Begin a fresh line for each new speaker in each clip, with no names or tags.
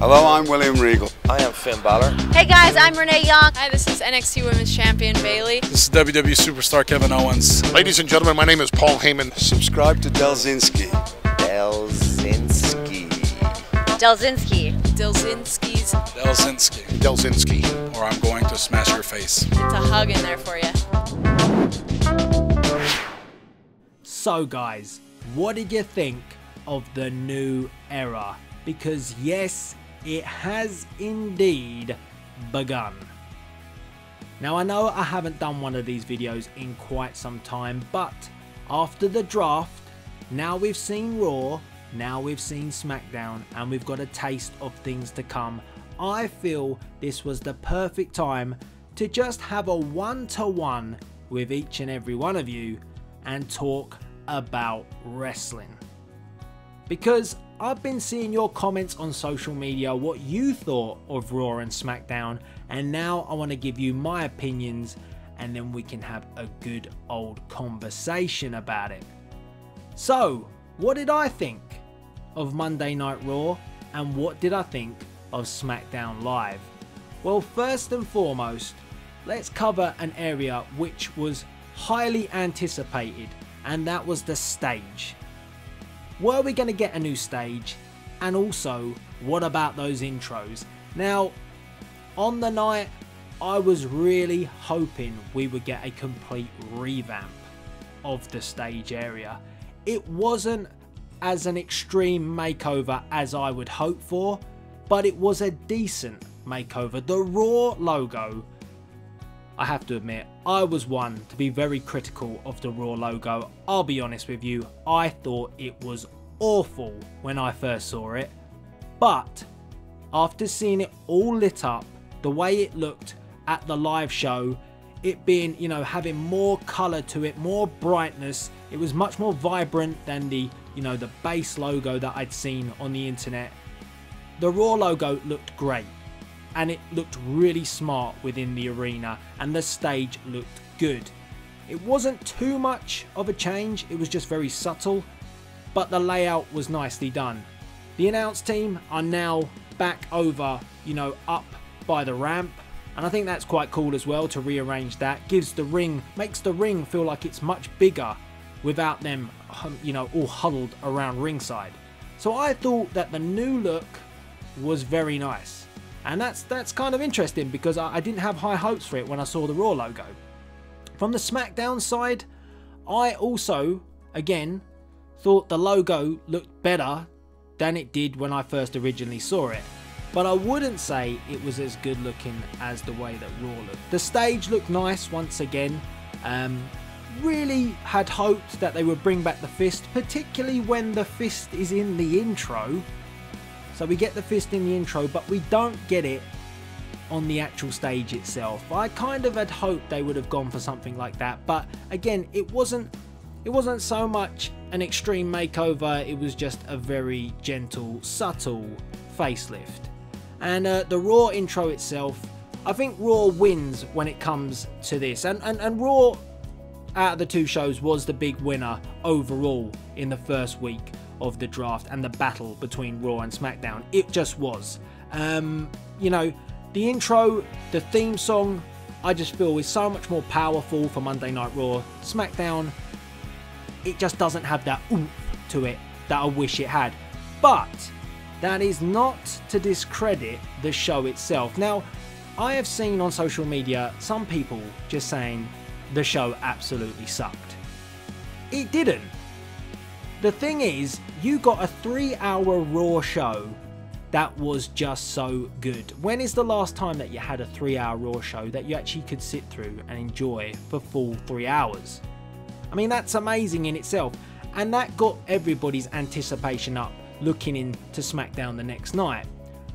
Hello, I'm William Regal.
I am Finn Balor.
Hey guys, I'm Renee Young.
Hi, this is NXT Women's Champion Bayley.
This is WWE Superstar Kevin Owens.
Ladies and gentlemen, my name is Paul Heyman.
Subscribe to Delzinski.
Delzinski.
Delzinski.
Delzinski's.
Delzinski.
Delzinski.
Or I'm going to smash your face.
It's a hug in there for you.
So guys, what did you think of the new era? Because yes, it has indeed begun. Now I know I haven't done one of these videos in quite some time, but after the draft, now we've seen Raw, now we've seen SmackDown, and we've got a taste of things to come. I feel this was the perfect time to just have a one-to-one with each and every one of you and talk about wrestling. Because I've been seeing your comments on social media, what you thought of Raw and SmackDown, and now I want to give you my opinions and then we can have a good old conversation about it. So, what did I think of Monday Night Raw and what did I think of SmackDown Live? Well, first and foremost, let's cover an area which was highly anticipated, and that was the stage. Were we going to get a new stage? And also, what about those intros? Now, on the night, I was really hoping we would get a complete revamp of the stage area. It wasn't as an extreme makeover as I would hope for, but it was a decent makeover. The Raw logo, I have to admit, I was one to be very critical of the Raw logo. I'll be honest with you, I thought it was awful when I first saw it. But after seeing it all lit up, the way it looked at the live show, it being, you know, having more colour to it, more brightness, it was much more vibrant than the, you know, the base logo that I'd seen on the internet. The Raw logo looked great. And it looked really smart within the arena, and the stage looked good. It wasn't too much of a change, it was just very subtle, but the layout was nicely done. The announce team are now back over, you know, up by the ramp, and I think that's quite cool as well to rearrange that. Gives the ring, makes the ring feel like it's much bigger without them, you know, all huddled around ringside. So I thought that the new look was very nice. And that's kind of interesting because I didn't have high hopes for it when I saw the Raw logo. From the SmackDown side, I also, again, thought the logo looked better than it did when I first originally saw it. But I wouldn't say it was as good looking as the way that Raw looked. The stage looked nice once again. Really had hoped that they would bring back the fist, particularly when the fist is in the intro. So we get the fist in the intro, but we don't get it on the actual stage itself. I kind of had hoped they would have gone for something like that, but again, it wasn't so much an extreme makeover, it was just a very gentle, subtle facelift. And the Raw intro itself, I think Raw wins when it comes to this, and Raw out of the two shows was the big winner overall in the first week of the draft and the battle between Raw and SmackDown. It just was. You know, the intro, the theme song, I just feel is so much more powerful for Monday Night Raw. SmackDown, it just doesn't have that oomph to it that I wish it had. But that is not to discredit the show itself. Now, I have seen on social media some people just saying the show absolutely sucked. It didn't. The thing is, you got a 3-hour Raw show that was just so good. When is the last time that you had a 3-hour Raw show that you actually could sit through and enjoy for full 3 hours? I mean, that's amazing in itself. And that got everybody's anticipation up looking into SmackDown the next night.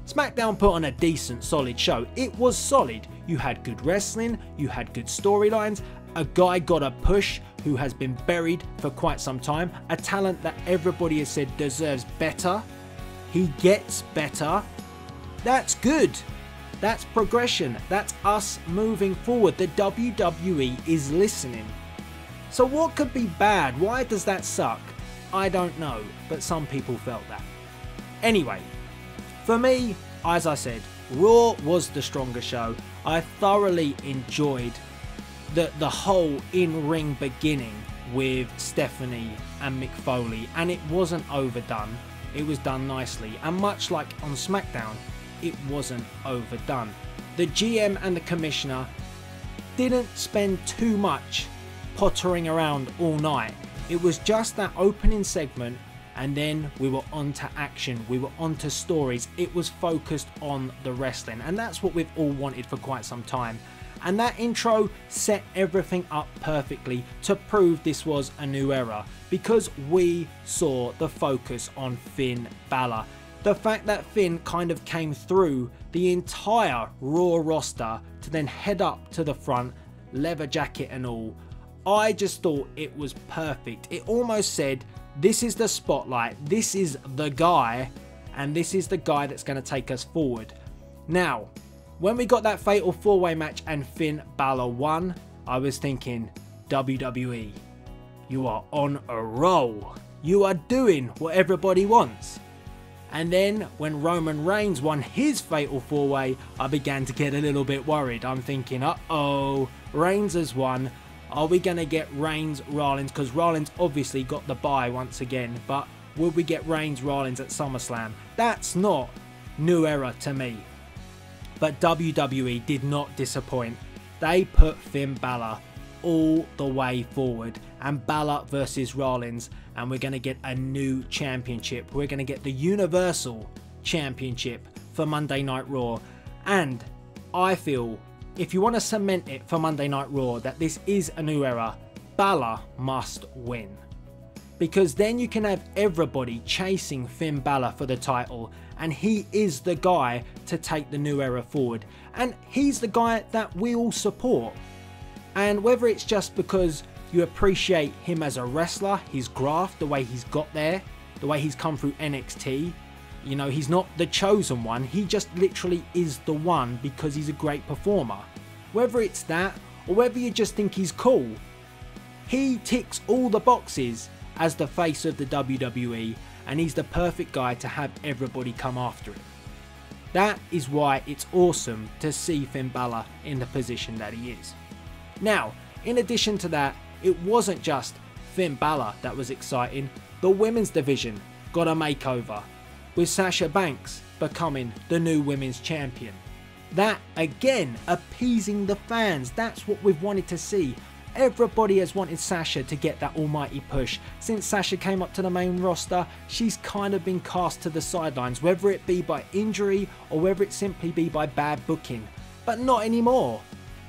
SmackDown put on a decent, solid show. It was solid. You had good wrestling, you had good storylines, a guy got a push who has been buried for quite some time, a talent that everybody has said deserves better. He gets better. That's good. That's progression. That's us moving forward. The WWE is listening. So what could be bad? Why does that suck? I don't know, but some people felt that. Anyway, for me, as I said, Raw was the stronger show. I thoroughly enjoyed the whole in-ring beginning with Stephanie and Mick Foley, and it wasn't overdone. It was done nicely, and much like on SmackDown, it wasn't overdone. The GM and the Commissioner didn't spend too much pottering around all night. It was just that opening segment, and then we were on to action, we were on to stories. It was focused on the wrestling, and that's what we've all wanted for quite some time. And that intro set everything up perfectly to prove this was a new era, because we saw the focus on Finn Balor. The fact that Finn kind of came through the entire Raw roster to then head up to the front, leather jacket and all, I just thought it was perfect. It almost said, this is the spotlight, this is the guy, and this is the guy that's going to take us forward. Now, when we got that fatal 4-way match and Finn Balor won, I was thinking, WWE, you are on a roll. You are doing what everybody wants. And then when Roman Reigns won his fatal 4-way, I began to get a little bit worried. I'm thinking, uh-oh, Reigns has won. Are we going to get Reigns Rollins? Because Rollins obviously got the bye once again. But will we get Reigns Rollins at SummerSlam? That's not new era to me. But WWE did not disappoint. They put Finn Balor all the way forward, and Balor versus Rollins, and we're going to get a new championship. We're going to get the Universal Championship for Monday Night Raw. And I feel if you want to cement it for Monday Night Raw that this is a new era, Balor must win. Because then you can have everybody chasing Finn Balor for the title, and he is the guy to take the new era forward, and he's the guy that we all support. And whether it's just because you appreciate him as a wrestler, his graft, the way he's got there, the way he's come through NXT, you know, he's not the chosen one, he just literally is the one because he's a great performer. Whether it's that, or whether you just think he's cool, he ticks all the boxes as the face of the WWE, and he's the perfect guy to have everybody come after him. That is why it's awesome to see Finn Balor in the position that he is. Now, in addition to that, it wasn't just Finn Balor that was exciting. The women's division got a makeover, with Sasha Banks becoming the new women's champion. That, again, appeasing the fans. That's what we've wanted to see. Everybody has wanted Sasha to get that almighty push. Since Sasha came up to the main roster, she's kind of been cast to the sidelines, whether it be by injury or whether it simply be by bad booking. But not anymore.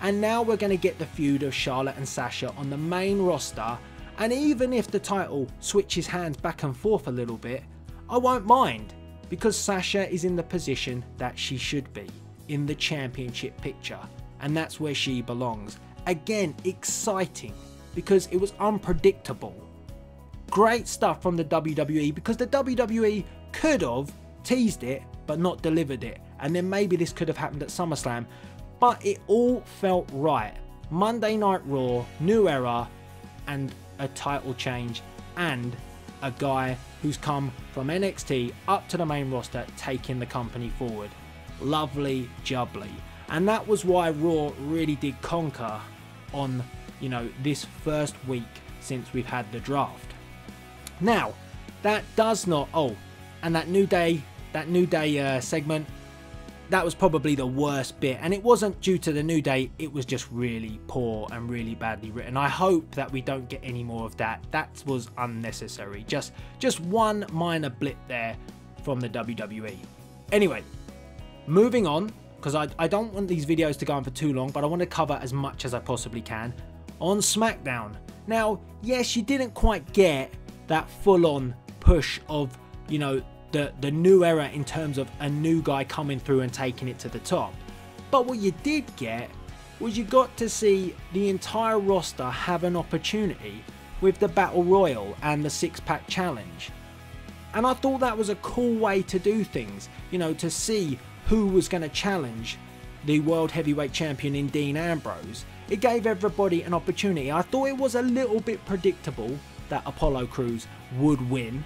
And now we're going to get the feud of Charlotte and Sasha on the main roster, and even if the title switches hands back and forth a little bit, I won't mind, because Sasha is in the position that she should be, in the championship picture, and that's where she belongs. Again, exciting, because it was unpredictable. Great stuff from the WWE, because the WWE could have teased it but not delivered it, and then maybe this could have happened at SummerSlam, but it all felt right. Monday Night Raw, new era, and a title change, and a guy who's come from NXT up to the main roster, taking the company forward. Lovely jubbly. And that was why Raw really did conquer on, you know, this first week since we've had the draft. Now, that does not, and that New Day segment, that was probably the worst bit, and it wasn't due to the New Day, it was just really poor and really badly written. I hope that we don't get any more of that. That was unnecessary. Just one minor blip there from the WWE. Anyway, moving on, because I don't want these videos to go on for too long, but I want to cover as much as I possibly can. On SmackDown. Now, yes, you didn't quite get that full-on push of, you know, the new era in terms of a new guy coming through and taking it to the top. But what you did get was you got to see the entire roster have an opportunity with the Battle Royal and the six-pack challenge. And I thought that was a cool way to do things, you know, to see who was going to challenge the World Heavyweight Champion in Dean Ambrose. It gave everybody an opportunity. I thought it was a little bit predictable that Apollo Crews would win,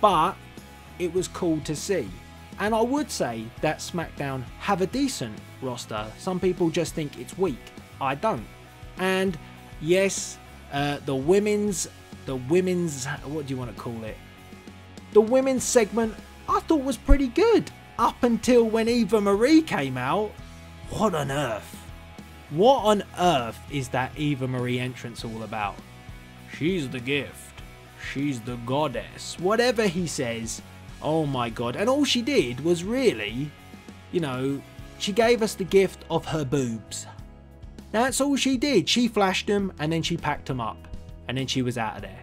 but it was cool to see. And I would say that SmackDown have a decent roster. Some people just think it's weak. I don't. And yes, the women's, what do you want to call it? The women's segment I thought was pretty good. Up until when Eva Marie came out. What on earth? What on earth is that Eva Marie entrance all about? She's the gift. She's the goddess. Whatever he says. Oh my god. And all she did was really, you know, she gave us the gift of her boobs. That's all she did. She flashed them and then she packed them up. And then she was out of there.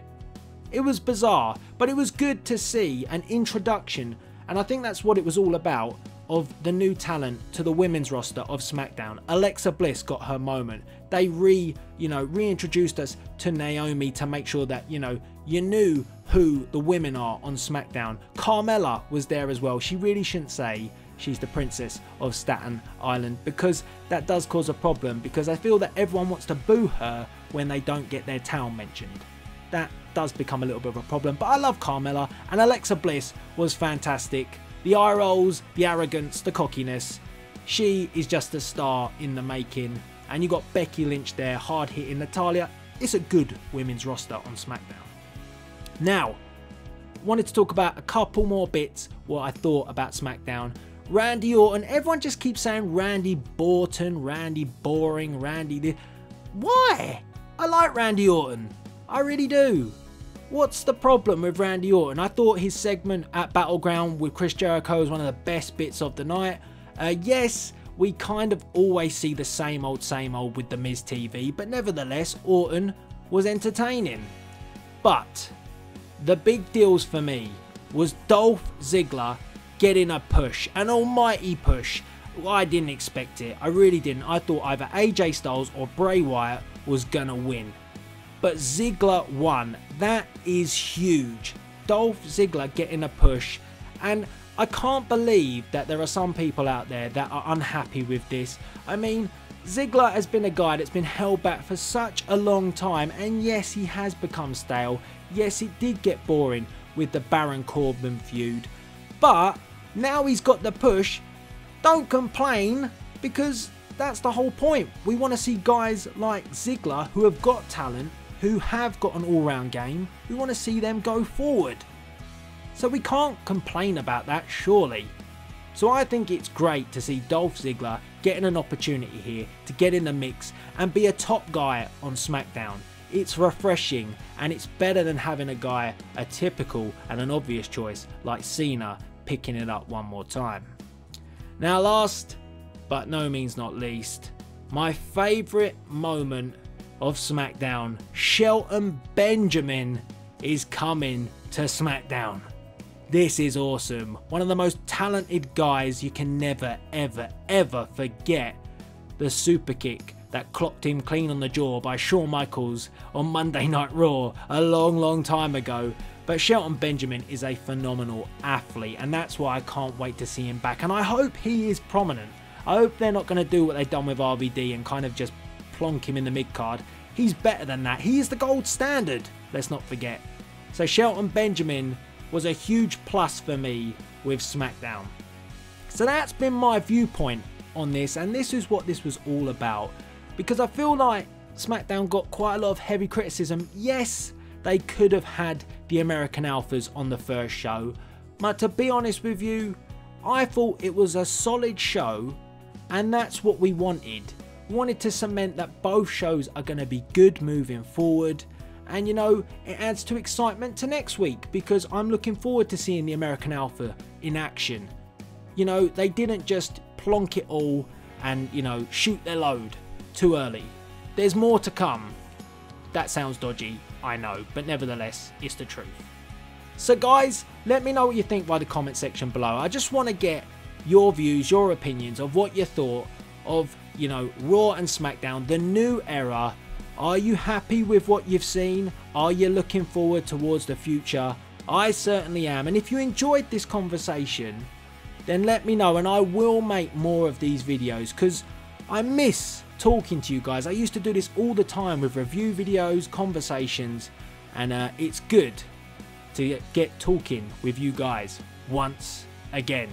It was bizarre, but it was good to see an introduction, and I think that's what it was all about, of the new talent to the women's roster of SmackDown. Alexa Bliss got her moment. They reintroduced us to Naomi to make sure that, you knew who the women are on SmackDown. Carmella was there as well. She really shouldn't say she's the princess of Staten Island, because that does cause a problem, because I feel that everyone wants to boo her when they don't get their town mentioned. That does become a little bit of a problem, but I love Carmella, and Alexa Bliss was fantastic. The eye rolls, the arrogance, the cockiness. She is just a star in the making. And you got Becky Lynch there, hard hitting Natalya. It's a good women's roster on SmackDown. Now, wanted to talk about a couple more bits what I thought about SmackDown. Randy Orton, everyone just keeps saying Randy Borton, Randy boring, Randy. Why? I like Randy Orton. I really do. What's the problem with Randy Orton? I thought his segment at Battleground with Chris Jericho was one of the best bits of the night. Yes, we kind of always see the same old with the Miz TV, but nevertheless, Orton was entertaining. But the big deals for me was Dolph Ziggler getting a push, an almighty push. I didn't expect it. I really didn't. I thought either AJ Styles or Bray Wyatt was gonna win. But Ziggler won. That is huge. Dolph Ziggler getting a push. And I can't believe that there are some people out there that are unhappy with this. I mean, Ziggler has been a guy that's been held back for such a long time. And yes, he has become stale. Yes, it did get boring with the Baron Corbin feud. But now he's got the push. Don't complain, because that's the whole point. We want to see guys like Ziggler who have got talent, who have got an all-round game. We want to see them go forward. So we can't complain about that, surely. So I think it's great to see Dolph Ziggler getting an opportunity here to get in the mix and be a top guy on SmackDown. It's refreshing, and it's better than having a guy, a typical and an obvious choice like Cena, picking it up one more time. Now, last but no means not least, my favourite moment of SmackDown, Shelton Benjamin is coming to SmackDown. This is awesome. One of the most talented guys. You can never ever forget the super kick that clocked him clean on the jaw by Shawn Michaels on Monday Night Raw a long time ago. But Shelton Benjamin is a phenomenal athlete, and that's why I can't wait to see him back, and I hope he is prominent. I hope they're not going to do what they've done with RVD and kind of just plonk him in the mid-card. He's better than that. He is the gold standard, let's not forget. So Shelton Benjamin was a huge plus for me with SmackDown. So that's been my viewpoint on this, and this is what this was all about. Because I feel like SmackDown got quite a lot of heavy criticism. Yes, they could have had the American Alphas on the first show, but to be honest with you, I thought it was a solid show, and that's what we wanted. We wanted to cement that both shows are going to be good moving forward, and it adds to excitement to next week, because I'm looking forward to seeing the American Alpha in action. They didn't just plonk it all and shoot their load too early. There's more to come. That sounds dodgy, I know, but nevertheless, it's the truth. So guys, let me know what you think by the comment section below. I just want to get your views, your opinions of what you thought of, Raw and SmackDown, the new era. Are you happy with what you've seen? Are you looking forward towards the future? I certainly am. And if you enjoyed this conversation, then let me know, and I will make more of these videos, because I miss talking to you guys. I used to do this all the time with review videos, conversations, and it's good to get talking with you guys once again.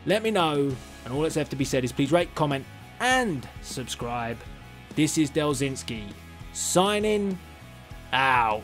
Let me know, and all that's left to be said is please rate, comment, and subscribe. This is Delzinski, signing out.